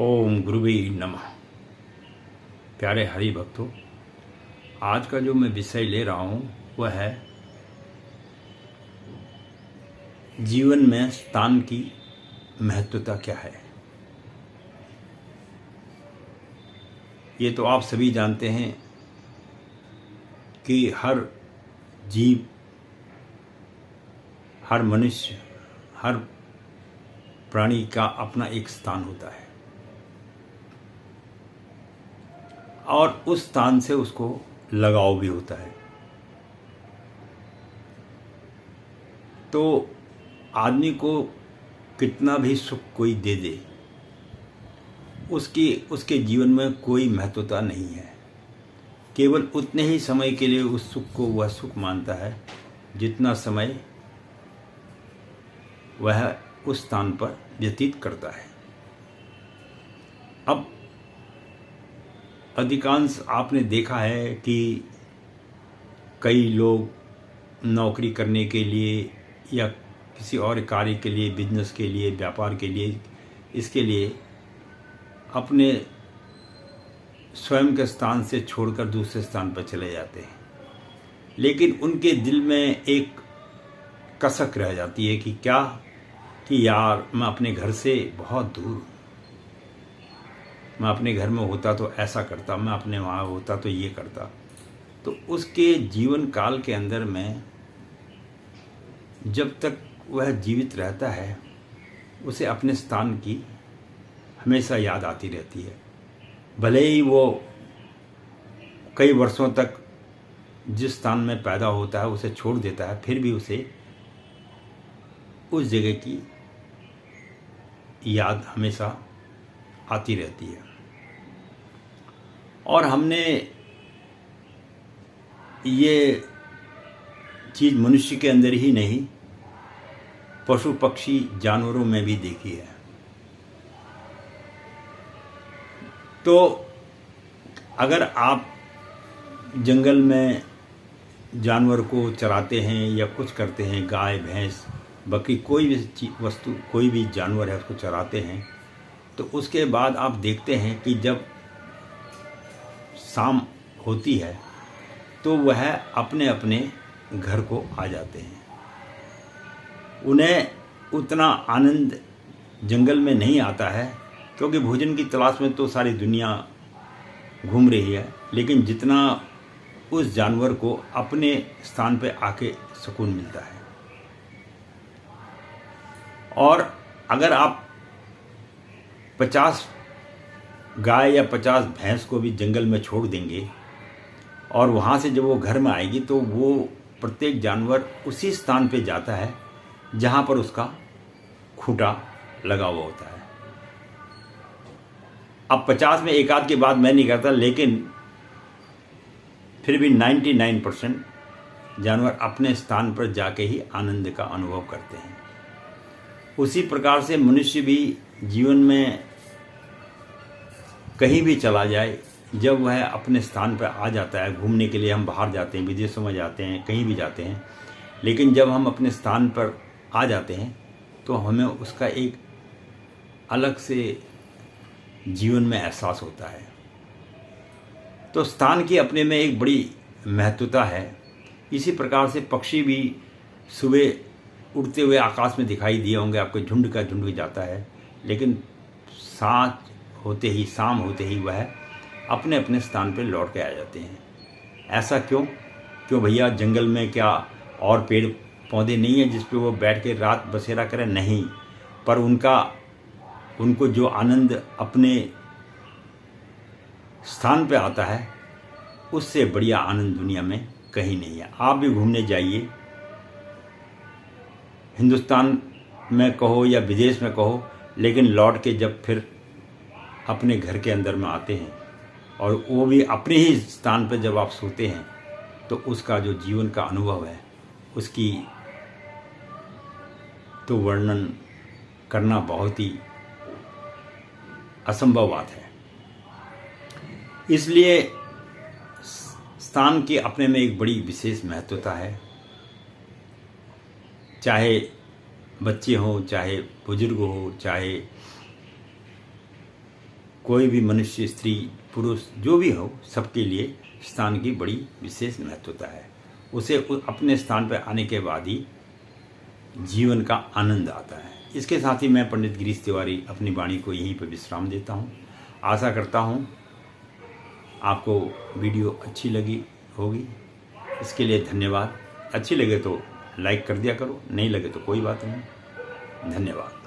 ओम गुरुवे नमः। प्यारे हरि भक्तों, आज का जो मैं विषय ले रहा हूँ वह है जीवन में स्थान की महत्वता क्या है। ये तो आप सभी जानते हैं कि हर जीव, हर मनुष्य, हर प्राणी का अपना एक स्थान होता है और उस स्थान से उसको लगाव भी होता है। तो आदमी को कितना भी सुख कोई दे दे, उसके जीवन में कोई महत्वता नहीं है। केवल उतने ही समय के लिए उस सुख को वह सुख मानता है जितना समय वह उस स्थान पर व्यतीत करता है। अब अधिकांश आपने देखा है कि कई लोग नौकरी करने के लिए या किसी और कार्य के लिए, बिजनेस के लिए, व्यापार के लिए, इसके लिए अपने स्वयं के स्थान से छोड़कर दूसरे स्थान पर चले जाते हैं। लेकिन उनके दिल में एक कसक रह जाती है कि क्या कि यार, मैं अपने घर से बहुत दूर हूँ। मैं अपने घर में होता तो ऐसा करता, मैं अपने वहाँ होता तो ये करता। तो उसके जीवन काल के अंदर में जब तक वह जीवित रहता है उसे अपने स्थान की हमेशा याद आती रहती है। भले ही वो कई वर्षों तक जिस स्थान में पैदा होता है उसे छोड़ देता है, फिर भी उसे उस जगह की याद हमेशा आती रहती है। और हमने ये चीज़ मनुष्य के अंदर ही नहीं, पशु पक्षी जानवरों में भी देखी है। तो अगर आप जंगल में जानवर को चराते हैं या कुछ करते हैं, गाय भैंस बकरी कोई भी वस्तु, कोई भी जानवर है, उसको चराते हैं, तो उसके बाद आप देखते हैं कि जब शाम होती है तो वह अपने अपने घर को आ जाते हैं। उन्हें उतना आनंद जंगल में नहीं आता है क्योंकि भोजन की तलाश में तो सारी दुनिया घूम रही है, लेकिन जितना उस जानवर को अपने स्थान पे आके सुकून मिलता है। और अगर आप 50 गाय या 50 भैंस को भी जंगल में छोड़ देंगे और वहाँ से जब वो घर में आएगी तो वो प्रत्येक जानवर उसी स्थान पे जाता है जहाँ पर उसका खूंटा लगा हुआ होता है। अब 50 में एक आध की बात मैं नहीं करता, लेकिन फिर भी 99% जानवर अपने स्थान पर जाके ही आनंद का अनुभव करते हैं। उसी प्रकार से मनुष्य भी जीवन में कहीं भी चला जाए, जब वह अपने स्थान पर आ जाता है, घूमने के लिए हम बाहर जाते हैं, विदेशों में जाते हैं, कहीं भी जाते हैं, लेकिन जब हम अपने स्थान पर आ जाते हैं तो हमें उसका एक अलग से जीवन में एहसास होता है। तो स्थान की अपने में एक बड़ी महत्वता है। इसी प्रकार से पक्षी भी सुबह उड़ते हुए आकाश में दिखाई दिए होंगे, आपको झुंड का झुंड जाता है, लेकिन शाम होते ही वह अपने अपने स्थान पर लौट के आ जाते हैं। ऐसा क्यों भैया? जंगल में क्या और पेड़ पौधे नहीं है जिस पे वो बैठ के रात बसेरा करें? नहीं, पर उनको जो आनंद अपने स्थान पे आता है उससे बढ़िया आनंद दुनिया में कहीं नहीं है। आप भी घूमने जाइए, हिंदुस्तान में कहो या विदेश में कहो, लेकिन लौट के जब फिर अपने घर के अंदर में आते हैं और वो भी अपने ही स्थान पर जब आप सोते हैं तो उसका जो जीवन का अनुभव है उसकी तो वर्णन करना बहुत ही असंभव बात है। इसलिए स्थान की अपने में एक बड़ी विशेष महत्वता है। चाहे बच्चे हों, चाहे बुजुर्ग हो, चाहे कोई भी मनुष्य, स्त्री, पुरुष जो भी हो, सबके लिए स्थान की बड़ी विशेष महत्वता है। उसे अपने स्थान पर आने के बाद ही जीवन का आनंद आता है। इसके साथ ही मैं पंडित गिरीश तिवारी अपनी वाणी को यहीं पर विश्राम देता हूँ। आशा करता हूँ आपको वीडियो अच्छी लगी होगी। इसके लिए धन्यवाद। अच्छी लगे तो लाइक कर दिया करो, नहीं लगे तो कोई बात नहीं। धन्यवाद।